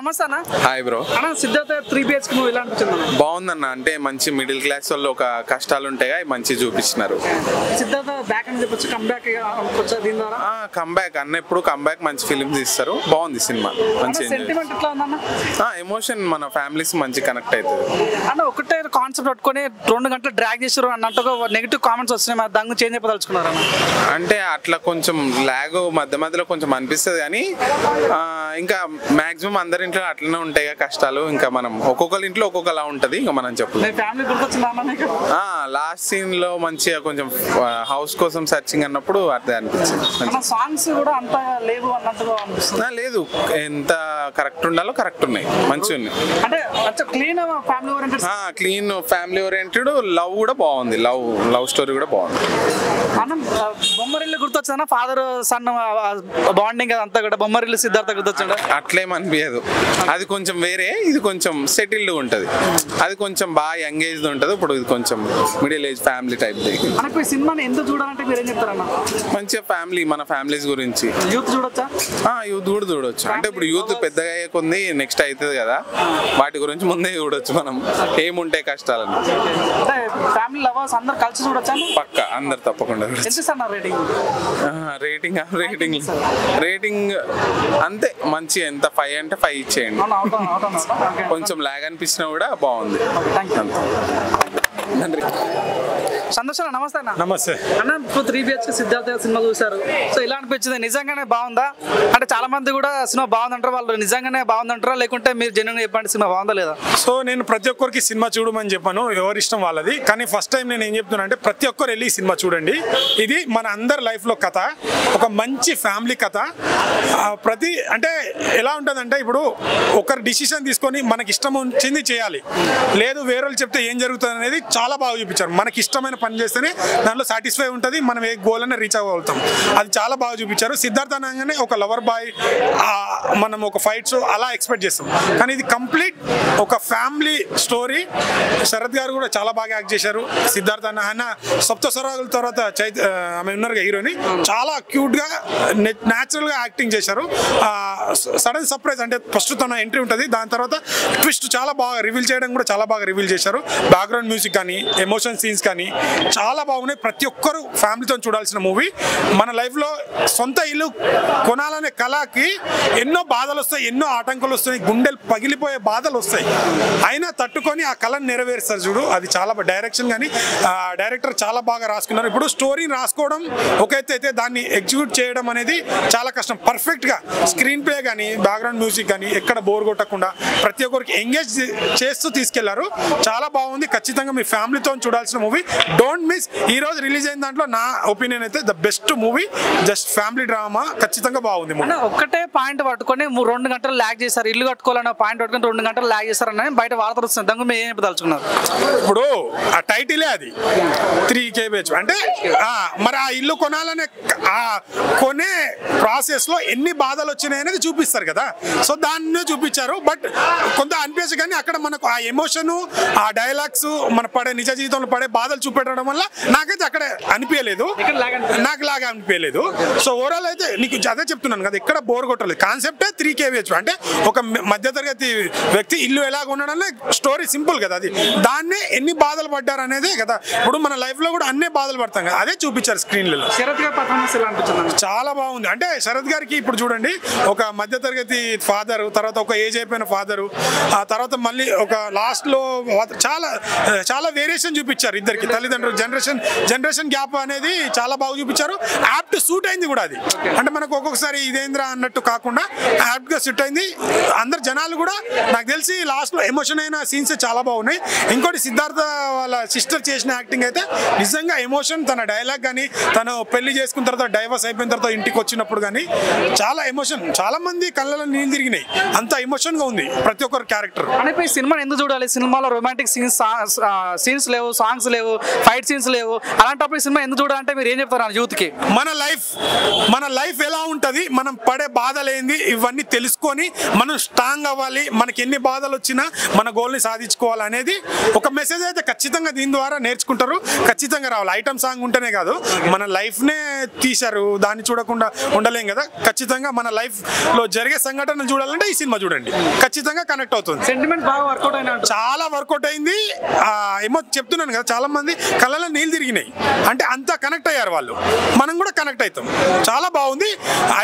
నమస్తే అన్న. Hi bro. అన్న సిద్ధార్థ 3 BHK మూవీ ఎలా అనిపించింది? బాగుందన్న. అంటే మంచి మిడిల్ క్లాస్ వాళ్ళు ఒక కష్టాలు ఉంటాయి మంచి చూపించినారు. సిద్ధార్థ బ్యాక్ అని చెప్పొచ్చు, కంబ్యాక్ అనుకోవచ్చు దీని ద్వారా. కంబ్యాక్ అన్న ఎప్పుడు కంబ్యాక్ మంచి ఫిలిమ్స్ ఇస్తారు. బాగుంది సినిమా. మంచి సెంటిమెంట్ ఎట్లా ఉందన్న? ఎమోషన్ మన ఫ్యామిలీస్ మంచి కనెక్ట్ అవుతుంది అన్న. ఒకటే కాన్సెప్ట్ పట్టుకొని 2 గంటలు డ్రాగ్ చేసారు అన్నట్టుగా నెగిటివ్ కామెంట్స్ వస్తున్నాయి. మరి దాన్ని చేంజ్ అయిపోదలుచుకున్నారు అన్న? అంటే అట్లా కొంచెం లాగ్ మధ్య మధ్యలో కొంచెం అనిపిస్తుంది కానీ ఇంకా మాక్సిమం అందరి ఇంట్లో అట్లనే ఉంటాయి కష్టాలు. ఇంకా మనం ఒక్కొక్కరి ఇంట్లో ఒక్కొక్కలా ఉంటది. ఇంకా మనం చెప్పలేదు. లాస్ట్ సీన్ లో మంచిగా కొంచెం హౌస్ కోసం సర్చింగ్ అన్నప్పుడు అదే అనిపించింది. సాంగ్స్ కూడా అంత లేవు అన్నట్టుగా అనిపిస్తుంది. లేదు, ఎంత కరెక్ట్ ఉండాలో కరెక్ట్ ఉన్నాయి, మంచిగా ఉన్నాయి. అంటే clean family oriented. Clean family oriented. Love కూడా బాగుంది. లవ్ స్టోరీ కూడా బాగుంది. మనం బొమ్మరిల్లు గుర్తొచ్చిందన్న, ఫాదర్ సన్ బాండింగ్ అదంతా కూడా బొమ్మరిల్లు సిద్ధార్థ గుర్తొచ్చిందా? అట్లేమనిపించదు. అది కొంచెం వేరే, ఇది కొంచెం సెటిల్డ్ ఉంటది. అది కొంచెం బాగా యంగ్ ఏజ్ ఉంటది. ఇప్పుడు ఇది కొంచెం మిడిల్ ఏజ్ ఫ్యామిలీ టైప్. మనకు ఈ సినిమాని ఎందుకు చూడాలంటే మీరు ఏం చెప్తారన్న? మంచిగా ఫ్యామిలీ, మన ఫ్యామిలీస్ గురించి. యూత్ చూడొచ్చా? యూత్ కూడా చూడొచ్చు. అంటే ఇప్పుడు యూత్ పెద్దగా అయ్యే కొంది నెక్స్ట్ అవుతుంది కదా, వాటి గురించి ముందే చూడొచ్చు మనం ఏముంటాయి కష్టాలని. ఫ్యామిలీ లవర్స్ అందరు కలిసి చూడొచ్చా? పక్క అందరు తప్పకుండా. రేటింగ్ అంతే మంచి. ఎంత 5 అంటే 5 ఇచ్చేయండి. కొంచెం లాగ్ అనిపించినా కూడా బాగుంది. సంతోషం. నమస్తే అన్న. నమస్తే అన్న. ఇప్పుడు 3 BHK సిద్ధార్థ సినిమా చూసారు. సో ఇలా అనిపించింది, నిజంగానే బాగుందా? అంటే చాలా మంది కూడా సినిమా బాగుందంటారు, వాళ్ళు నిజంగానే బాగుందంటారా లేకుంటే మీరు జెన్యూన్ చెప్పండి సినిమా బాగుందా లేదా? సో నేను ప్రతి ఒక్కరికి సినిమా చూడమని చెప్పాను, ఎవరి ఇష్టం వాళ్ళది. కానీ ఫస్ట్ టైం నేను ఏం చెప్తున్నా అంటే ప్రతి ఒక్కరు వెళ్ళి సినిమా చూడండి. ఇది మన అందరి లైఫ్లో కథ, ఒక మంచి ఫ్యామిలీ కథ. అంటే ఎలా ఉంటుందంటే ఇప్పుడు ఒకరు డిసిషన్ తీసుకొని మనకి ఇష్టం వచ్చింది చేయాలి, లేదు వేరే వాళ్ళు చెప్తే ఏం జరుగుతుంది అనేది చాలా బాగా చూపించారు. మనకి ఇష్టమైన పని చేస్తేనే దాంట్లో సాటిస్ఫై ఉంటుంది, మనం ఏ గోల్ అనే రీచ్ అవ్వగలుగుతాం. అది చాలా బాగా చూపించారు. సిద్ధార్థ అనగానే ఒక లవర్ బాయ్, మనం ఒక ఫైట్స్ అలా ఎక్స్పెక్ట్ చేస్తాం. కానీ ఇది కంప్లీట్ ఒక ఫ్యామిలీ స్టోరీ. శరత్ గారు కూడా చాలా బాగా యాక్ట్ చేశారు. సిద్ధార్థ ఆయన సప్త స్వరాల తర్వాత ఆమె ఉన్నారు హీరోని, చాలా క్యూట్ గా న్యాచురల్ గా యాక్టింగ్ చేశారు. సడన్ సర్ప్రైజ్ అంటే ఫస్ట్ తన ఎంట్రీ ఉంటుంది, దాని తర్వాత ట్విస్ట్ చాలా బాగా రివీల్ చేయడం కూడా చాలా బాగా రివీల్ చేశారు. బ్యాక్గ్రౌండ్ మ్యూజిక్ కానీ ఎమోషన్ సీన్స్ కానీ చాలా బాగున్నాయి. ప్రతి ఒక్కరు ఫ్యామిలీతో చూడాల్సిన మూవీ. మన లైఫ్లో సొంత ఇల్లు కొనాలనే కళకి ఎన్నో బాధలు వస్తాయి, ఎన్నో ఆటంకాలు వస్తాయి, గుండెలు పగిలిపోయే బాధలు వస్తాయి. అయినా తట్టుకొని ఆ కళను నెరవేరుస్తారు చూడు, అది చాలా డైరెక్షన్ కానీ డైరెక్టర్ చాలా బాగా రాసుకున్నారు. ఇప్పుడు స్టోరీని రాసుకోవడం ఒక ఎత్తు అయితే దాన్ని ఎగ్జిక్యూట్ చేయడం అనేది చాలా కష్టం. పర్ఫెక్ట్గా స్క్రీన్ ప్లే కానీ బ్యాక్గ్రౌండ్ మ్యూజిక్ కానీ ఎక్కడ బోర్ కొట్టకుండా ప్రతి ఒక్కరికి ఎంగేజ్ చేస్తూ తీసుకెళ్లారు. చాలా బాగుంది. ఖచ్చితంగా మీ ఫ్యామిలీతో చూడాల్సిన మూవీ. Don't miss. ఈ రోజు రిలీజ్ అయిన దాంట్లో నా ఒపీనియన్ అయితే the best movie. Just family drama. ఖచ్చితంగా బాగుంది. ఒక్కటే పాయింట్ పట్టుకొని 2 గంటలు లాగ్ చేశారు, ఇల్లు కట్టుకోవాలన్న పాయింట్ పట్టుకొని 2 గంటలు లాగ్ చేశారని బయట వార్తలు వస్తుంది. దాని మీరు ఏం చెప్పదలుచుకున్నారు? ఇప్పుడు ఆ టైటిలే అది 3 KBH అంటే మరి ఆ ఇల్లు కొనాలనే కొనే ప్రాసెస్ లో ఎన్ని బాధలు వచ్చినాయి అనేది చూపిస్తారు కదా. సో దాన్ని చూపించారు. బట్ కొంత అనిపించదు కానీ అక్కడ మనకు ఆ ఎమోషన్, ఆ డైలాగ్స్, మన పడే నిజ జీవితంలో పడే బాధలు చూపెట్టడం వల్ల నాకైతే అక్కడ అనిపించలేదు, నాకు లాగా అనిపించలేదు. సో ఓవరాల్ అయితే నీకు అదే చెప్తున్నాను కదా, ఎక్కడ బోర్ కొట్టలేదు. కాన్సెప్టే 3 KBH అంటే ఒక మధ్యతరగతి వ్యక్తి ఇల్లు ఎలాగ ఉండడనే స్టోరీ. సింపుల్ కదా అది. దాన్నే ఎన్ని బాధలు పడ్డారు అనేది కదా. ఇప్పుడు మన లైఫ్ లో కూడా అన్నీ బాధలు పడతాం కదా, అదే చూపించారు స్క్రీన్లలో. శరత్ గారి పర్ఫార్మెన్స్ ఎలా అనిపించింది? చాలా బాగుంది. అంటే శరత్ గారికి ఇప్పుడు చూడండి, ఒక మధ్యతరగతి ఫాదర్, తర్వాత ఒక ఏజ్ అయిపోయిన ఫాదరు, ఆ తర్వాత మళ్ళీ ఒక లాస్ట్ లో చాలా చాలా వేరియేషన్ చూపించారు ఇద్దరికి తల్లిదండ్రులు. జనరేషన్ గ్యాప్ అనేది చాలా బాగా చూపించారు. యాప్ట్ సూట్ అయింది కూడా అది. అంటే మనకు ఒక్కొక్కసారి ఇదేంద్రా అన్నట్టు కాకుండా యాప్ట్ గా సూట్ అయింది. అందరు జనాలు కూడా నాకు తెలిసి లాస్ట్ లో ఎమోషన్ అయిన సీన్స్ చాలా బాగున్నాయి. ఇంకోటి సిద్ధార్థ వాళ్ళ సిస్టర్ చేసిన యాక్టింగ్ అయితే నిజంగా ఎమోషన్. తన డైలాగ్ కానీ, తను పెళ్లి చేసుకున్న తర్వాత డైవర్స్ అయిపోయిన తర్వాత ఇంటికి వచ్చినప్పుడు కానీ చాలా ఎమోషన్. చాలా మంది కళ్ళలో నీళ్ళు తిరిగినాయి, అంత ఎమోషన్ గా ఉంది ప్రతి ఒక్కరు క్యారెక్టర్. అంటే సినిమాని ఎందుకు చూడాలి? సినిమాలో రొమాంటిక్ సీన్స్ లేవు, సాంగ్స్ లేవు, ఫైట్ సీన్స్ లేవు, అలాంటప్పుడు ఈ సినిమా ఎందుకు చూడాలంటే మీరు ఏం చెప్తారు యూత్కి? మన లైఫ్ ఎలా ఉంటుంది, మనం పడే బాధలేంది, ఇవన్నీ తెలుసుకొని మనం స్ట్రాంగ్ అవ్వాలి, మనకి ఎన్ని బాధలు వచ్చినా మన గోల్ని సాధించుకోవాలి అనేది ఒక మెసేజ్ అయితే ఖచ్చితంగా దీని ద్వారా నేర్చుకుంటారు. ఖచ్చితంగా రావాలి. ఐటమ్ సాంగ్ ఉంటేనే కాదు, మన లైఫ్నే తీశారు, దాన్ని చూడకుండా ఉండలేం కదా. ఖచ్చితంగా మన లైఫ్లో జరిగే సంఘటనలు చూడాలంటే ఈ సినిమా చూడండి, ఖచ్చితంగా కనెక్ట్ అవుతుంది. సెంటిమెంట్ బాగా వర్కౌట్ అయినా చాలా వర్కౌట్ అయింది. ఏమో చెప్తున్నాను కదా, చాలా మంది కళ్ళలో నీళ్ళు తిరిగినాయి అంటే అంతా కనెక్ట్ అయ్యారు వాళ్ళు, మనం కూడా కనెక్ట్ అవుతాం. చాలా బాగుంది.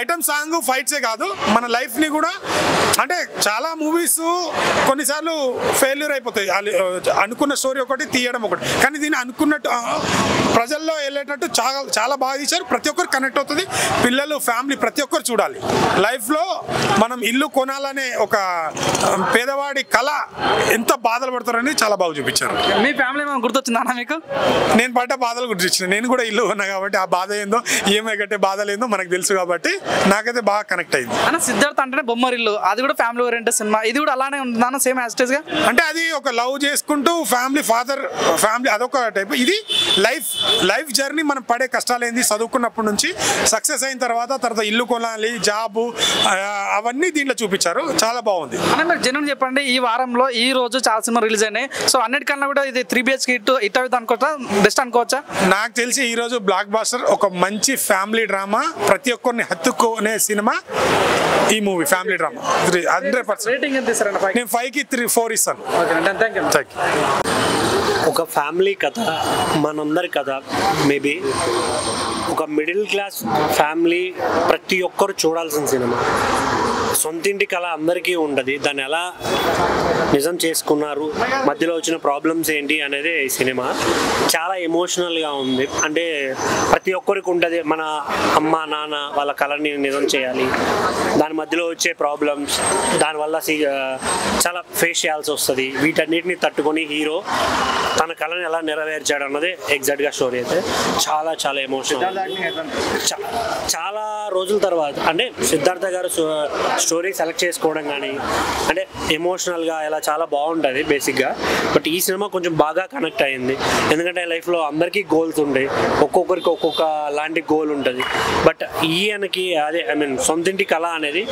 ఐటమ్ సాంగ్ ఫైట్సే కాదు, మన లైఫ్ని కూడా, అంటే చాలా మూవీస్ కొన్నిసార్లు ఫెయిల్యూర్ అయిపోతాయి. అనుకున్న స్టోరీ ఒకటి తీయడం ఒకటి, కానీ దీన్ని అనుకున్నట్టు ప్రజల్లో వెళ్ళేటట్టు చాలా బాగా తీశారు. ప్రతి ఒక్కరు కనెక్ట్ అవుతుంది. పిల్లలు, ఫ్యామిలీ ప్రతి ఒక్కరు చూడాలి. లైఫ్లో మనం ఇల్లు కొనాలనే ఒక పేదవాడి కళ ఎంత బాధలు పడతారని చాలా బాగా చూపించారు. మీ ఫ్యామిలీ ఏమైనా గుర్తొచ్చిందా మీకు? నేను పడ్డ బాధలు గుర్తొచ్చిన, నేను కూడా ఇల్లు ఉన్నా కాబట్టి ఆ బాధ ఏందో, ఈఎంఐ కట్టే బాధలు ఏందో మనకు తెలుసు కాబట్టి నాకైతే బాగా కనెక్ట్ అయింది. అన్న సిద్ధార్థ అంటేనే బొమ్మరిల్లు, అది కూడా ఫ్యామిలీ ఓరియంటెడ్ సినిమా, ఇది కూడా అలానే ఉంటుందా సేమ్ యాజ్ గా? అంటే అది ఒక లవ్ చేసుకుంటూ ఫ్యామిలీ అదొక టైప్. ఇది లైఫ్ జర్నీ, మనం పడే కష్టాలు ఏంది, చదువుకున్నప్పటి నుంచి సక్సెస్ అయిన తర్వాత ఇల్లు కొనాలి, జాబు, అవన్నీ దీంట్లో చూపించారు. చాలా బాగుంది. అన్న మీరు జనం చెప్పండి, ఈ వారంలో ఈ రోజు చాలా సినిమా రిలీజ్ అయినాయి, సో అన్నిటికన్నా కూడా ఇది 3 BHK హిట్ అవుతుంది అనుకోవచ్చా, బెస్ట్ అనుకోవచ్చా? నాకు తెలిసి ఈ రోజు బ్లాక్ బాస్టర్, ఒక మంచి ఫ్యామిలీ డ్రామా, ప్రతి ఒక్కరిని హత్తుకునే సినిమా ఈ మూవీ. Family drama 100%. రేటింగ్ ఎంత ఇస్తారండి? నేను 5కి 4 ఇస్తాను. Thank you. ఒక ఫ్యామిలీ కథ, మనందరి కథ. మేబీ ఒక మిడిల్ క్లాస్ ఫ్యామిలీ ప్రతి ఒక్కరు చూడాల్సిన సినిమా. సొంతింటి కళ అందరికీ ఉంటుంది, దాన్ని ఎలా నిజం చేసుకున్నారు, మధ్యలో వచ్చిన ప్రాబ్లమ్స్ ఏంటి అనేది ఈ సినిమా. చాలా ఎమోషనల్గా ఉంది. అంటే ప్రతి ఒక్కరికి ఉంటుంది, మన అమ్మ నాన్న వాళ్ళ కళని నిజం చేయాలి, దాని మధ్యలో వచ్చే ప్రాబ్లమ్స్, దానివల్ల చాలా ఫేస్ చేయాల్సి వస్తుంది. వీటన్నిటిని తట్టుకొని హీరో తన కళని ఎలా నెరవేర్చాడు అన్నదే ఎగ్జాక్ట్గా స్టోరీ. అయితే చాలా చాలా ఎమోషనల్. చాలా రోజుల తర్వాత అంటే సిద్ధార్థ గారు స్టోరీ సెలెక్ట్ చేసుకోవడం కానీ, అంటే ఎమోషనల్గా ఇలా చాలా బాగుంటుంది బేసిక్గా. బట్ ఈ సినిమా కొంచెం బాగా కనెక్ట్ అయింది, ఎందుకంటే లైఫ్లో అందరికీ గోల్స్ ఉంటాయి, ఒక్కొక్కరికి ఒక్కొక్క లాంటి గోల్ ఉంటుంది. బట్ ఈయనకి అదే సొంతింటి కళ అనేది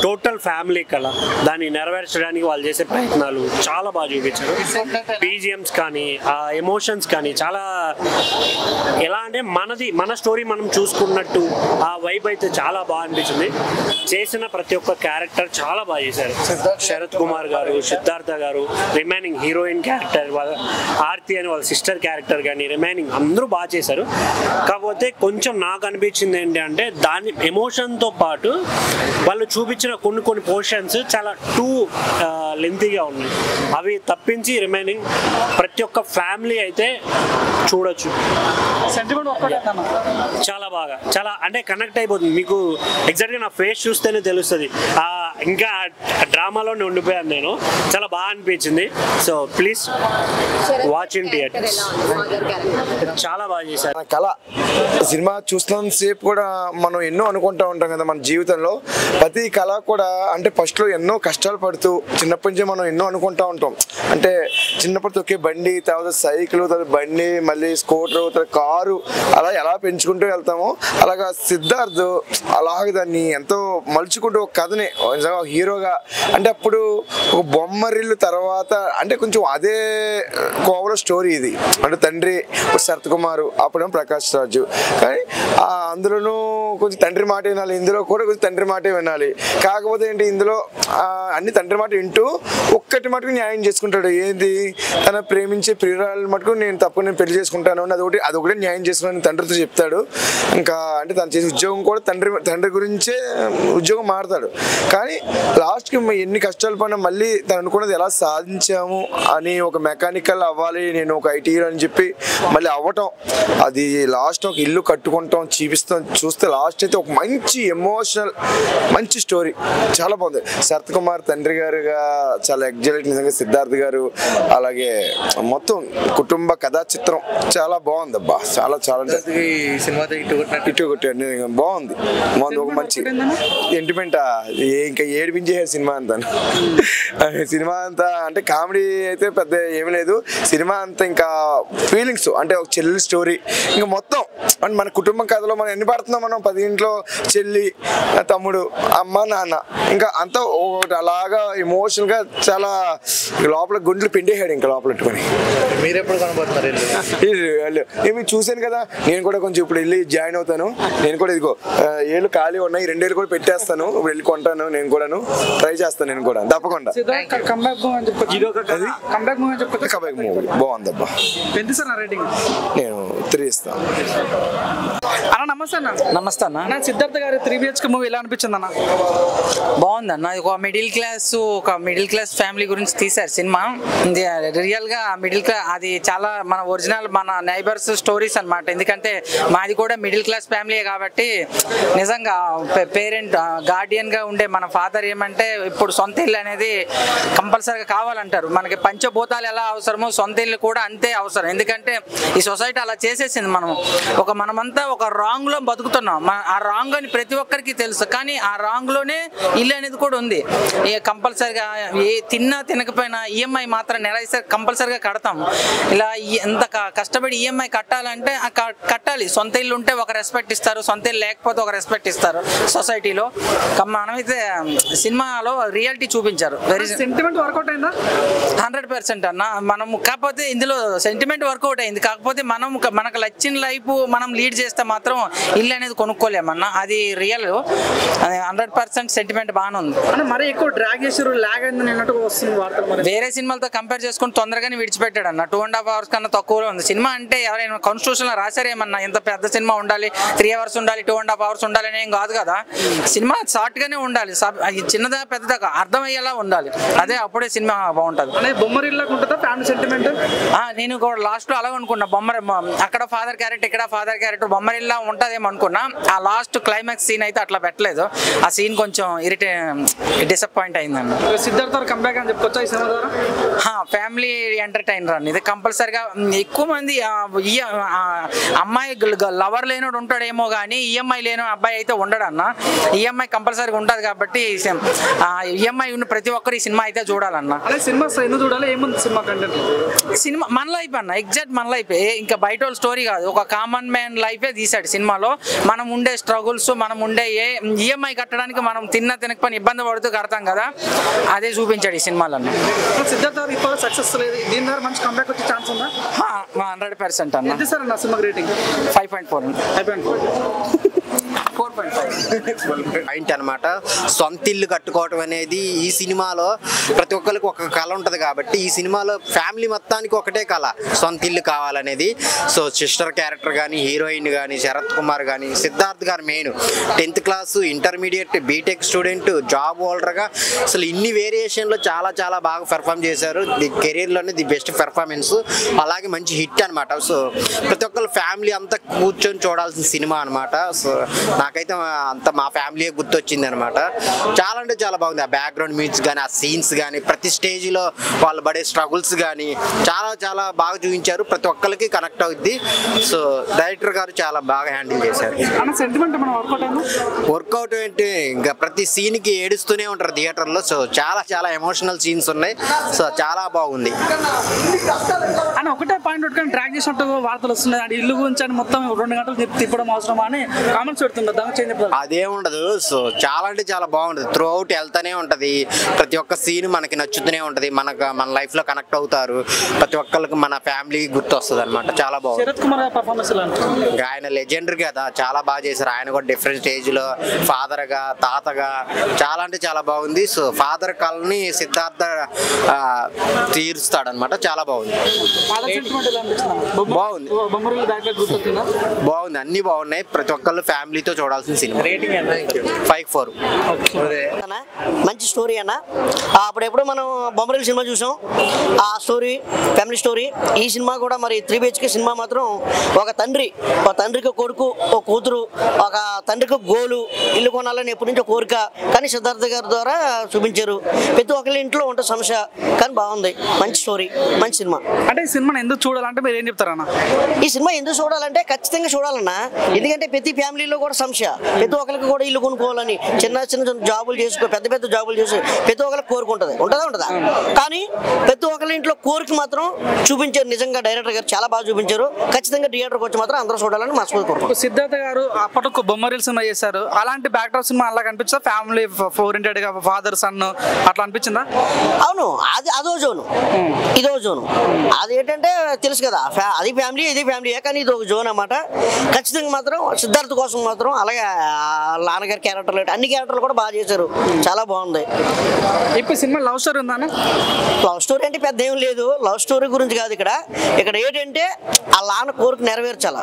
టోటల్ ఫ్యామిలీ కళ, దాన్ని నెరవేర్చడానికి వాళ్ళు చేసే ప్రయత్నాలు చాలా బాగా చూపించారు. బీజిఎమ్స్ కానీ, ఆ ఎమోషన్స్ కానీ చాలా ఎలా అంటే మన స్టోరీ మనం చూసుకున్నట్టు ఆ వైబ్ అయితే చాలా బాగా అనిపించింది. చేసిన ప్రతి ఒక్క క్యారెక్టర్ చాలా బాగా చేశారు. శరత్ కుమార్ గారు, సిద్ధార్థ గారు, రిమైనింగ్ హీరోయిన్ క్యారెక్టర్ వాళ్ళ ఆర్తి అని వాళ్ళ సిస్టర్ క్యారెక్టర్ కానీ, రిమైనింగ్ అందరూ బాగా చేశారు. కాకపోతే కొంచెం నాకు అనిపించింది ఏంటి అంటే, దాని ఎమోషన్తో పాటు వాళ్ళు చూపించిన కొన్ని పోర్షన్స్ చాలా లెంతీగా ఉన్నాయి. అవి తప్పించి రిమైనింగ్ ప్రతి ఒక్క ఫ్యామిలీ అయితే చూడొచ్చు. చాలా బాగా, చాలా అంటే కనెక్ట్ అయిపోతుంది. మీకు ఎగ్జాక్ట్గా నా ఫేస్ చూస్తేనే తెలుస్తుంది. ఇంకా డ్రామాలోనే ఉండిపోయాను నేను. చాలా బాగా అనిపించింది. So please watch in theatres. చాలా బాగా చేశారు. కళ సినిమా చూస్తున్నంత సేపు కూడా మనం ఎన్నో అనుకుంటూ ఉంటాం కదా మన జీవితంలో. ప్రతి కళ కూడా అంటే ఫస్ట్లో ఎన్నో కష్టాలు పడుతూ చిన్నప్పటి నుంచి మనం ఎన్నో అనుకుంటూ ఉంటాం. అంటే చిన్నప్పుడు తొక్కే బండి, తర్వాత సైకిల్, తర్వాత బండి, మళ్ళీ స్కూటర్, తర్వాత కారు, అలా ఎలా పెంచుకుంటూ వెళ్తామో అలాగా సిద్ధార్థ్ అలాగే దాన్ని ఎంతో మలుచుకుంటూ ఒక కథని నిజంగా హీరోగా, అంటే అప్పుడు ఒక బొమ్మరిల్లు తర్వాత అంటే కొంచెం అదే కోవలో స్టోరీ ఇది. అంటే తండ్రి శరత్ కుమార్, అప్పుడేమో ప్రకాష్ రాజు, కానీ అందులోనూ కొంచెం తండ్రి మాట వినాలి, ఇందులో కూడా కొంచెం తండ్రి మాటే వినాలి. కాకపోతే ఏంటి, ఇందులో అన్ని తండ్రి మాట వింటూ ఒక్కటి మటుకు న్యాయం చేసుకుంటాడు. ఏంది, తన ప్రేమించే ప్రియురాలు మటుకు నేను తప్పకుండా నేను పెళ్లి చేసుకుంటాను అని అదొకటి న్యాయం చేసుకున్నాను తండ్రితో చెప్తాడు. ఇంకా అంటే తను చేసే ఉద్యోగం కూడా తండ్రి గురించే ఉద్యోగం మారుతాడు. కానీ లాస్ట్కి ఎన్ని కష్టాలు పడినా మళ్ళీ తను అనుకున్నది ఎలా సాధించాము అని, ఒక మెకానికల్ అవ్వాలి నేను, ఒక ఐటీ అని చెప్పి మళ్ళీ అవ్వటం, అది లాస్ట్ ఒక ఇల్లు కట్టుకుంటాం చూస్తే లాస్ట్ లాస్ట్ అయితే ఒక మంచి ఎమోషనల్ మంచి స్టోరీ చాలా బాగుంది. శరత్ కుమార్ తండ్రి గారుగా చాలా ఎగ్జలెంట్ నిజంగా. సిద్ధార్థ్ గారు అలాగే మొత్తం కుటుంబ కథా చిత్రం చాలా బాగుంది అబ్బా. చాలా చాలా ఇటు కొట్టాడు బాగుంది ఒక మంచి సెంటిమెంట్. ఇంకా ఏడిపించేసాడు సినిమా అంతా. సినిమా అంతా అంటే కామెడీ అయితే పెద్ద ఏమి లేదు. సినిమా అంతా ఇంకా ఫీలింగ్స్ అంటే ఒక చెల్లి స్టోరీ ఇంకా మొత్తం అంటే మన కుటుంబ కథలో మనం ఎన్ని పడుతున్నాం మనం 10 ఇంట్లో చెల్లి తమ్ముడు అమ్మ నాన్న ఇంకా అంతా ఒకటి అలాగా ఎమోషనల్ గా చాలా లోపల గుండెలు పిండేసాడు ఇంకా లోపల పెట్టుకొని. మీరు ఎప్పుడు కనబడుతున్నారు? నేను చూశాను కదా, నేను కూడా కొంచెం ఇప్పుడు వెళ్ళి జాయిన్ అవుతాను. నేను కూడా ఇదిగో ఏళ్ళు ఖాళీ ఉన్నాయి, 2 ఏళ్ళు కూడా పెట్టేస్తాను, వెళ్ళి కొంటాను. నేను కూడాను ట్రై చేస్తాను నేను కూడా తప్పకుండా. మూవీ బాగుంది అబ్బా. నేను 3 ఇస్తాను. అన్న నమస్తే అన్న. నమస్తే అన్న. సిద్ధార్థ గారి 3 BHK మూవీ ఎలా అనిపించింది అన్న? బాగుందన్న. ఒక మిడిల్ క్లాస్ ఫ్యామిలీ గురించి తీశారు సినిమా. రియల్ గా మిడిల్ క్లాస్ అది చాలా మన ఒరిజినల్ మన నైబర్స్ స్టోరీస్ అన్నమాట. ఎందుకంటే మాది కూడా మిడిల్ క్లాస్ ఫ్యామిలీ కాబట్టి నిజంగా పేరెంట్ గార్డియన్ గా ఉండే మన ఫాదర్ ఏమంటే ఇప్పుడు సొంత ఇల్లు అనేది కంపల్సరీగా కావాలంటారు. మనకి పంచభూతాలు ఎలా అవసరమో సొంత ఇల్లు కూడా అంతే అవసరం. ఎందుకంటే ఈ సొసైటీ అలా చేసేసింది. మనమంతా ఒక రాంగ్ లో బతుకుతున్నాం. ఆ రాంగ్ అని ప్రతి ఒక్కరికి తెలుసు, కానీ ఆ రాంగ్ లోనే ఇల్లు అనేది కూడా ఉంది. కంపల్సరిగా ఏ తిన్నా తినకపోయినా ఈఎంఐ మాత్రం నెలసరి కంపల్సరిగా కడతాం. ఇలా ఎంత కష్టపడి ఈఎంఐ కట్టాలంటే కట్టాలి. సొంత ఇల్లు ఉంటే ఒక రెస్పెక్ట్ ఇస్తారు, సొంత ఇల్లు లేకపోతే ఒక రెస్పెక్ట్ ఇస్తారు సొసైటీలో. మనమైతే సినిమాలో రియాలిటీ చూపించారు. సెంటిమెంట్ వర్కౌట్ అయిందా? 100% అన్న. మనం కాకపోతే ఇందులో సెంటిమెంట్ వర్కౌట్ అయింది. కాకపోతే మనకు నచ్చిన లైఫ్ మనం లీడ్ చేస్తే మాత్రం ఇల్లు అనేది కొనుక్కోలేమన్న. అది రియల్ 100% సెంటిమెంట్ బాగానే ఉంది. మరి ఎక్కువ డ్రాగ్ చేసారు, లాగ్ అయిందని అన్నట్టుగా వస్తుంది వార్తలు. వేరే సినిమాలతో కంపేర్ చేసుకుని తొందరగానే విడిచిపెట్టాడు అన్న. 2.5 hours కన్నా తక్కువలో ఉంది సినిమా. అంటే ఎవరైనా కాన్స్టిట్యూషన్ లో రాశారేమన్నా ఇంత పెద్ద సినిమా ఉండాలి, 3 hours ఉండాలి, 2.5 hours ఉండాలి అని ఏం కాదు కదా. సినిమా షార్ట్ గానే ఉండాలి, చిన్నదా పెద్దదా అర్థమయ్యేలా ఉండాలి. అదే అప్పుడే సినిమా బాగుంటది. నేను కూడా లాస్ట్ లో అలాగ అనుకున్నా. అక్కడ ఫాదర్ క్యారెక్టర్ ఇక్కడ ఫాదర్ క్యారెక్టర్ బొమ్మరిల్లా ఉంటదేమో అనుకున్నా. ఆ లాస్ట్ క్లైమాక్స్ సీన్ అయితే అట్లా పెట్టలేదు. ఆ సీన్ కొంచెం డిసప్పాయింట్ అయిందండి. సిద్ధార్థ కంబ్యాక్ అని చెప్పుకోవచ్చా ఈ సినిమా ద్వారా? ఫ్యామిలీ ఎంటర్టైనర్ అని ఇది కంపల్సరిగా. ఎక్కువ మంది అమ్మాయి లవర్ లేనోడు ఉంటాడేమో కానీ ఈఎంఐ లేని అబ్బాయి అయితే ఉండడు అన్న. ఈఎంఐ కంపల్సరీగా ఉంటుంది కాబట్టి ఈఎంఐ ఉన్న ప్రతి ఒక్కరు ఈ సినిమా అయితే చూడాలన్న. సినిమా మన లైఫ్ అన్న, ఎగ్జాక్ట్ మన లైఫ్. ఇంకా బయట వాళ్ళ స్టోరీ కాదు, ఒక కామన్ మ్యాన్ లైఫే తీసాడు సినిమాలో. మనం ఉండే స్ట్రగుల్స్, మనం ఉండే ఈఎంఐ కట్టడానికి మనం తినకపోయినా ఇబ్బంది పడుతూ కడతాం కదా, అదే చూపించాడు ఈ సినిమాలో. సిద్ధార్థ సక్సెస్ లేదు, దీని ద్వారా మంచి కంబ్యాక్ వచ్చే ఛాన్స్ ఉందా? 100% అన్న. ఎంత సార్ అన్న సినిమా రేటింగ్? 5.4. 4.5 పాయింట్ అనమాట. సొంత ఇల్లు కట్టుకోవటం అనేది ఈ సినిమాలో ప్రతి ఒక్కరికి ఒక కళ ఉంటుంది కాబట్టి ఈ సినిమాలో ఫ్యామిలీ మొత్తానికి ఒకటే కళ, సొంత ఇల్లు కావాలనేది. సో సిస్టర్ క్యారెక్టర్ కానీ, హీరోయిన్ కానీ, శరత్ కుమార్ కానీ, సిద్ధార్థ్ గారు main 10th class, intermediate, BTech student, job హోల్డర్గా అసలు ఇన్ని వేరియేషన్లో చాలా చాలా బాగా పెర్ఫామ్ చేశారు. కెరీర్లోనే ది బెస్ట్ పెర్ఫార్మెన్స్, అలాగే మంచి హిట్ అనమాట. సో ప్రతి ఒక్కరు ఫ్యామిలీ అంతా కూర్చొని చూడాల్సిన సినిమా అనమాట. సో నాకైతే అంత మా ఫ్యామిలీ గుర్తొచ్చింది అనమాట. చాలా అంటే చాలా బాగుంది. ఆ బ్యాక్గ్రౌండ్ మ్యూజిక్ కానీ, ఆ సీన్స్ కానీ, ప్రతి స్టేజ్లో వాళ్ళు పడే స్ట్రగుల్స్ కానీ చాలా చాలా బాగా చూపించారు. ప్రతి ఒక్కరికి కనెక్ట్ అవుద్ది. సో డైరెక్టర్ గారు చాలా బాగా హ్యాండిల్ చేశారు. వర్కౌట్ ఏంటి, ఇంకా ప్రతి సీన్కి ఏడుస్తూనే ఉంటారు థియేటర్లో. సో చాలా చాలా ఎమోషనల్ సీన్స్ ఉన్నాయి. సో చాలా బాగుంది అని ఒకటే పాయింట్ పెట్టుకొని ట్రాక్ చేసినట్టు వార్తలు వస్తున్నాయి. అది ఇల్లు గురించి అని మొత్తం 2 గంటలు తిప్పడం అవసరమా అని కామెంట్స్ పెడుతున్నారు. అదే ఉండదు. సో చాలా అంటే చాలా బాగుంటుంది. త్రూ అవుట్ వెళ్తానే ఉంటది. ప్రతి ఒక్క సీన్ మనకి నచ్చుతూనే ఉంటది. మన లైఫ్ లో కనెక్ట్ అవుతారు. ప్రతి ఒక్కరికి మన ఫ్యామిలీ గుర్తు వస్తుంది అనమాట. చాలా బాగుంది. శరత్ కుమార్ పర్ఫార్మెన్స్ ఆయన లెజెండరీ కదా, చాలా బాగా చేశారు. ఆయన కూడా డిఫరెంట్ స్టేజ్ లో ఫాదర్ గా, తాతగా చాలా అంటే చాలా బాగుంది. సో ఫాదర్ కళని సిద్ధార్థ తీరుస్తాడు అనమాట. చాలా బాగుంది. బాగుంది. అన్ని బాగున్నాయి. ప్రతి ఒక్కళ్ళు ఫ్యామిలీతో చూడాల్సిన సినిమా. రేటింగ్ ఎంత? 5-4. మంచి స్టోరీ అన్న. అప్పుడెప్పుడు మనం బొమ్మరిల్లు సినిమా చూసాం, ఆ స్టోరీ ఫ్యామిలీ స్టోరీ. ఈ సినిమా కూడా మరి 3 BHK సినిమా మాత్రం ఒక తండ్రికి కొడుకు, ఒక కూతురు, ఒక తండ్రికి గోలు ఇల్లు కొనాలని ఎప్పటి నుంచో కోరిక, కానీ సిద్ధార్థ గారి ద్వారా చూపించారు. ప్రతి ఒక్కరి ఇంట్లో ఉంటే సమస్య, కానీ బాగుంది. మంచి స్టోరీ, మంచి సినిమా. అంటే ఈ సినిమాని ఎందుకు చూడాలంటే మీరు ఏం చెప్తారన్న? ఈ సినిమా ఎందుకు చూడాలంటే ఖచ్చితంగా చూడాలన్నా, ఎందుకంటే ప్రతి ఫ్యామిలీలో కూడా సమస్య, ప్రతి ఒక్కరికి కూడా ఇల్లు కొనుక్కోవాలని, చిన్న జాబులు చేసుకో, పెద్ద జాబులు చేసి ప్రతి ఒక్కరికి కోరుకుంటుంది, ఉంటుందా. కానీ ప్రతి ఒక్కరి ఇంట్లో కోరిక మాత్రం చూపించారు. నిజంగా డైరెక్టర్ గారు చాలా బాగా చూపించారు. ఖచ్చితంగా థియేటర్కి వచ్చి మాత్రం అందరూ చూడాలని మనస్ఫూర్తి కోరుకుంటున్నాను. సిద్ధార్థ గారు అప్పటికి బొమ్మరిల్లు సినిమా చేశారు, అలాంటి బ్యాక్డ్రాప్ సినిమా అలా కనిపించిందా? ఫ్యామిలీ ఓరియంటెడ్ గా ఫాదర్ సన్ అట్లా అనిపించిందా? అవును, అదో జోను, ఇదో జోను. అదేంటంటే తెలుసు కదా, అది ఫ్యామిలీ ఇది ఫ్యామిలీ, కానీ ఇది ఒక జోన్ అన్నమాట. ఖచ్చితంగా మాత్రం సిద్ధార్థ్ కోసం మాత్రం, అలాగే నాన్నగారి క్యారెక్టర్లు, అన్ని క్యారెక్టర్లు కూడా బాగా చేశారు, చాలా బాగుంది. ఇప్పుడు సినిమా లవ్ స్టోరీ ఉందా? లవ్ స్టోరీ అంటే పెద్ద ఏం లేదు, లవ్ స్టోరీ గురించి కాదు. ఇక్కడ ఏంటంటే ఆ నాన్న కోరిక నెరవేర్చాలా,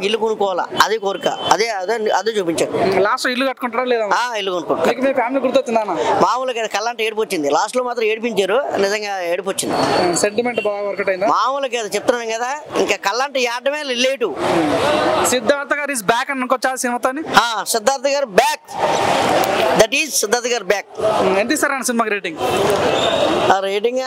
ఇల్లు కొనుక్కోవాలా, అదే కోరిక, అదే చూపించారు. లాస్ట్ ఇల్లు కట్టుకుంటారా లేదా? ఇల్లు కొనుక్కుంటారు. మీ ఫ్యామిలీ గుర్తొచ్చిందా? మామూలుగా కళ్ళంటే ఏడుపు వచ్చింది, లాస్ట్ లో మాత్రం ఏడిపించారు, నిజంగా ఏడుపు వచ్చింది. సెంటిమెంట్ బాగా వర్కౌట్ అయిందా? మామూలుగా చెప్తున్నాను కదా, ఇంకా కళ్ళంటే ఏడమే లేటు. సిద్ధార్థ గారు ఇస్ బ్యాక్ అని అనుకోవచ్చా సినిమాతో? సిద్ధార్థ గారు బ్యాక్, దట్ ఈస్ సిద్ధార్థ గారు బ్యాక్. ఎంత ఇస్తారన్న సినిమాకి రేటింగ్? రేటింగ్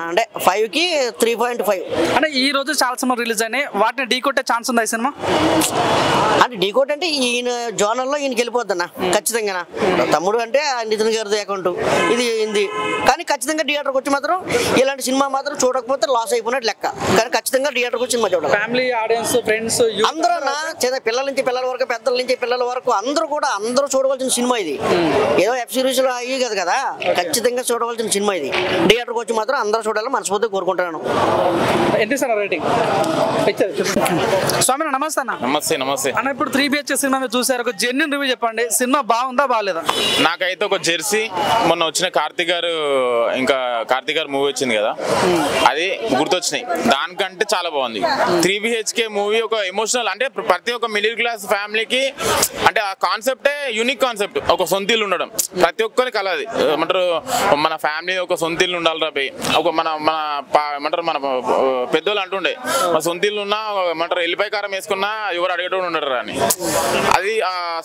అంటే 5కి 3.5. అంటే ఈ రోజు చాలా సినిమా రిలీజ్ అయినాయి, వాటిని ఢీ కొట్టే ఛాన్స్ ఉందా ఈ సినిమా? అంటే ఢీకోట్ అంటే ఈయన జోనర్లో ఈయనకి వెళ్ళిపోద్దన్న ఖచ్చితంగా. తమ్ముడు అంటే నితిన్ గారిది అకౌంట్, ఇది హిందీ, కానీ ఖచ్చితంగా థియేటర్కి వచ్చి మాత్రం ఇలాంటి సినిమా మాత్రం చూడకపోతే లాస్ అయిపోయినట్టు లెక్క. కానీ ఖచ్చితంగా థియేటర్కి వచ్చి సినిమా చూడాలి. ఫ్యామిలీ ఆడియన్స్, ఫ్రెండ్స్ అందరూ చిన్న పిల్లల నుంచి పిల్లల వరకు, పెద్దల నుంచి పిల్లల వరకు అందరూ చూడవలసిన సినిమా ఇది. ఏదో వెబ్ సిరీస్ లో అయ్యి కదా, ఖచ్చితంగా చూడవలసిన సినిమా ఇది. థియేటర్కి వచ్చి మాత్రం అందరూ చూడాలని మనస్ఫూర్తిగా కోరుకుంటున్నాను. ఎంత ఇస్తారా రేటింగ్? స్వామి నమస్తే అన్న. నమస్తే అన్న, ఇప్పుడు 3 BHK సినిమా మీరు చూసారు, ఒక జెన్యూన్ రివ్యూ చెప్పండి. సినిమా బాగుందా బాగాలేదా? నాకైతే ఒక జెర్సీ మొన్న వచ్చిన కార్తీక్ గారు మూవీ వచ్చింది కదా, అది గుర్తొచ్చినాయి. దానికంటే చాలా బాగుంది. 3 BHK మూవీ ఒక ఎమోషనల్, అంటే ప్రతి ఒక్క మిడిల్ క్లాస్ ఫ్యామిలీకి, అంటే ఆ కాన్సెప్టే యూనిక్ కాన్సెప్ట్. ఒక సొంత ఇల్లు ఉండడం ప్రతి ఒక్కరికి కలది. ఏమంటారు, మన ఫ్యామిలీ ఒక సొంత ఇల్లు ఉండాలి రాబోయ్. ఒక ఏమంటారు, మన పెద్దోళ్ళు అంటుండే, మన సొంత ఇల్లు ఉన్నా ఏమంటారు ఎల్లిపాయ కారం వేసుకున్నా ఎవరు అడిగేటోడు ఉండరు అని. అది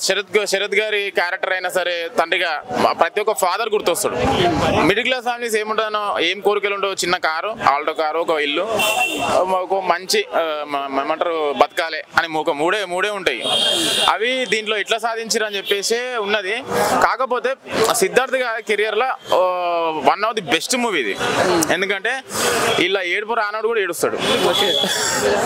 శరత్ గారి క్యారెక్టర్ అయినా సరే, తండ్రిగా ప్రతి ఒక్క ఫాదర్ గుర్తొస్తాడు. మిడిల్ క్లాస్ ఫ్యామిలీస్ ఏముంటుందో, ఏం కోరికలు ఉండవు, చిన్న కారు, ఆల్టో కారు, ఒక ఇల్లు, ఒక మంచి ఏమంటారు బతకాలే అని ఒక మూడే ఉంటాయి. అవి దీంట్లో ఎట్లా సాధించారు అని చెప్పేసి ఉన్నది. కాకపోతే సిద్ధార్థ్ గారి కెరియర్ లో 1 ఆఫ్ ది బెస్ట్ మూవీ ఇది. ఎందుకంటే ఇలా ఏడుపు రానోడు కూడా ఏడుస్తాడు.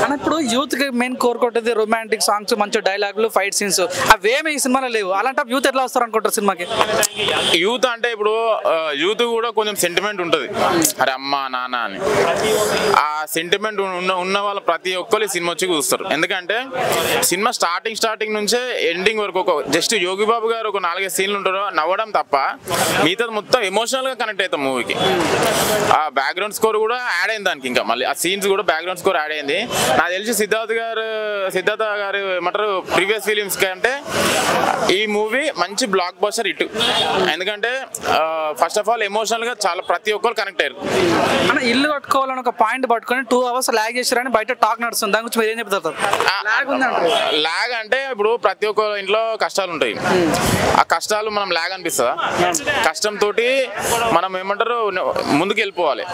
అని ఇప్పుడు యూత్ కి మెయిన్ కోరుకుంటుంది రొమాంటిక్ సాంగ్స్, మంచి డైలాగులు, ఫైట్ సీన్స్, అవేమి ఈ సినిమాలో లేవు. అలాంటి యూత్ ఎట్లా వస్తారు అనుకుంటారు సినిమాకి? యూత్ అంటే ఇప్పుడు యూత్ కూడా కొంచెం సెంటిమెంట్ ఉంటుంది, అరే అమ్మ నాన్న అని. ఆ సెంటిమెంట్ ఉన్న వాళ్ళ ప్రతి ఒక్కరు సినిమా వచ్చి చూస్తారు. ఎందుకంటే సినిమా స్టార్టింగ్ నుంచే ఎండింగ్ వరకు ఒక జస్ట్ యోగి బాబు గారు ఒక 4-5 సీన్లు ఉంటారో నవ్వడం తప్ప మిగతా మొత్తం ఎమోషనల్ గా కనెక్ట్ అవుతాం మూవీకి. ఆ బ్యాక్గ్రౌండ్ స్కోర్ కూడా యాడ్ అయింది దానికి, ఇంకా మళ్ళీ ఆ సీన్స్ కూడా బ్యాక్గ్రౌండ్ స్కోర్ యాడ్ అయింది. నాకు తెలిసి సిద్ధార్థ గారు ఏమంటారు ప్రీవియస్ ఫిలిమ్స్ కంటే ఈ మూవీ మంచి బ్లాక్ బస్టర్ హిట్. ఎందుకంటే ఫస్ట్ ఆఫ్ ఆల్ ఎమోషనల్ గా చాలా ప్రతి ఒక్కరు కనెక్ట్ అయ్యారు. అంటే ఇల్లు కట్టుకోవాలని ఒక పాయింట్ పట్టుకొని 2 hours లాగ్ చేసారని బయట టాక్ నడుస్తుంది, దాని గురించి మీరు ఏం చెప్తారు? లాగ్ అంటే ఇప్పుడు ప్రతి ఒక్క ఇంట్లో కష్టాలు ఉంటాయి. ఆ కష్టాలు మనం లాగ్ అనిపిస్తుందా? కష్టంతో మనం ఏమంటారు ముందుకు వెళ్ళిపోవాలి.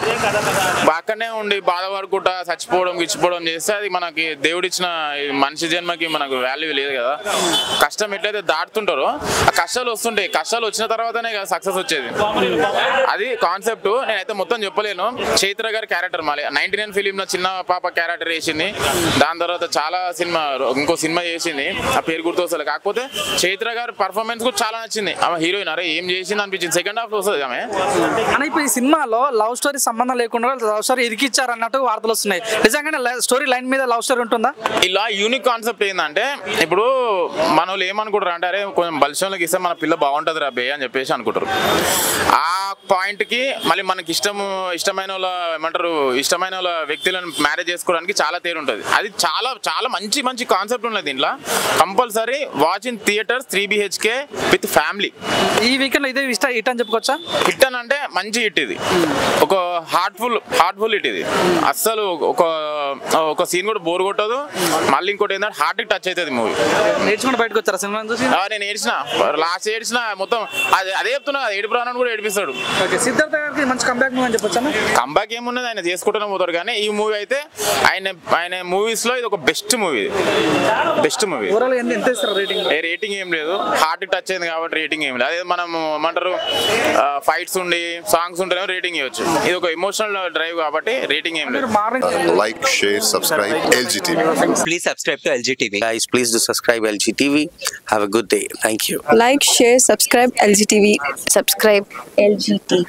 అక్కడనే ఉండి బాధపడుకుంటా చచ్చిపోవడం గిచ్చిపోవడం చేస్తే అది మనకి దేవుడిచ్చిన మనిషి జన్మకి మనకు వాల్యూ లేదు కదా. కష్టం ఎట్లయితే దాటుతుంటారో ఆ కష్టాలు వస్తుంటాయి. కష్టాలు వచ్చిన తర్వాతనే కదా సక్సెస్ వచ్చేది. అది కాన్సెప్ట్. నేనైతే మొత్తం చెప్పలేను. చైత్ర గారి క్యారెక్టర్ మళ్ళీ 99 ఫిలింలో చిన్న పాప క్యారెక్టర్ వేసింది. దాని తర్వాత చాలా ఇంకో సినిమా చేసింది, ఆ పేరు గుర్తొస్తుంది. కాకపోతే చైత్ర గారి పర్ఫార్మెన్స్ కూడా చాలా నచ్చింది. ఆమె హీరోయిన్ అరే ఏం చేసింది అనిపించింది. సెకండ్ హాఫ్ వస్తుంది ఆమె. అని ఇప్పుడు ఈ సినిమాలో లవ్ స్టోరీ సంబంధం లేకుండా లవ్ స్టోరీ ఇరికిచ్చారు అన్నట్టు వార్తలు వస్తున్నాయి. నిజంగానే స్టోరీ లైన్ మీద లవ్ స్టోరీ ఉంటుందా? ఇలా యూనిక్ కాన్సెప్ట్ ఏంటంటే ఇప్పుడు మన వాళ్ళు ఏమనుకుంటారు అంటే అరే కొంచెం బలిశంలోకి ఇస్తే మన పిల్ల బాగుంటుంది రా బే అని చెప్పేసి అనుకుంటారు. ఆ పాయింట్కి మళ్ళీ మనకి ఇష్టమైన వాళ్ళ ఏమంటారు ఇష్టమైన వాళ్ళ వ్యక్తులను మ్యారేజ్ చేసుకోవడానికి చాలా తేరు ఉంటుంది. అది చాలా చాలా మంచి మంచి కాన్సెప్ట్ ఉన్నది దీంట్లో. Compulsory watch in theatres 3 BHK with family. ఈ వీకెండ్ ఇదే హిట్ అని చెప్పుకోవచ్చా? హిట్ అని అంటే మంచి హిట్ ఇది, ఒక హార్ట్ఫుల్ హిట్ ఇది. అస్సలు ఒక సీన్ కూడా బోర్ కొట్టదు. మళ్ళీ ఇంకోటి ఏంటంటే హార్ట్ కి టచ్ అవుతుంది మూవీ. నేర్చుకుని బయటకు వచ్చారా సినిమా చూసి? నేను లాస్ట్ ఏడ్చిన మొత్తం అదే చెప్తున్నా, ఏడుపు రాను కూడా ఏడిపిస్తాడు. సిద్ధార్థ గారికి మంచి కంబ్యాక్ మూవీ అని చెప్పొచ్చా? కంబ్యాక్ ఏమున్నది, ఆయన చేసుకుంటూనే పోతాడు. కానీ ఈ మూవీ అయితే ఆయన మూవీస్ లో ఇది ఒక బెస్ట్ మూవీ. ఎంత ఇస్తారు రేటింగ్? రేటింగ్ ఏం లేదు, హార్ట్ కి టచ్ అయింది కాబట్టి రేటింగ్ ఏం లేదు. అదే మనం ఏమంటారు ఫైట్స్ ఉండి సాంగ్స్ ఉంటేనే రేటింగ్ ఇవ్వచ్చు. ఇది ఒక ఎమోషనల్ డ్రైవ్ కాబట్టి రేటింగ్ ఏం లేదు. Like, share, subscribe LGTV. Please subscribe to LGTV. Guys, please do subscribe LGTV. Have a good day. Thank you. Like, share, subscribe LGTV. Subscribe LGTV.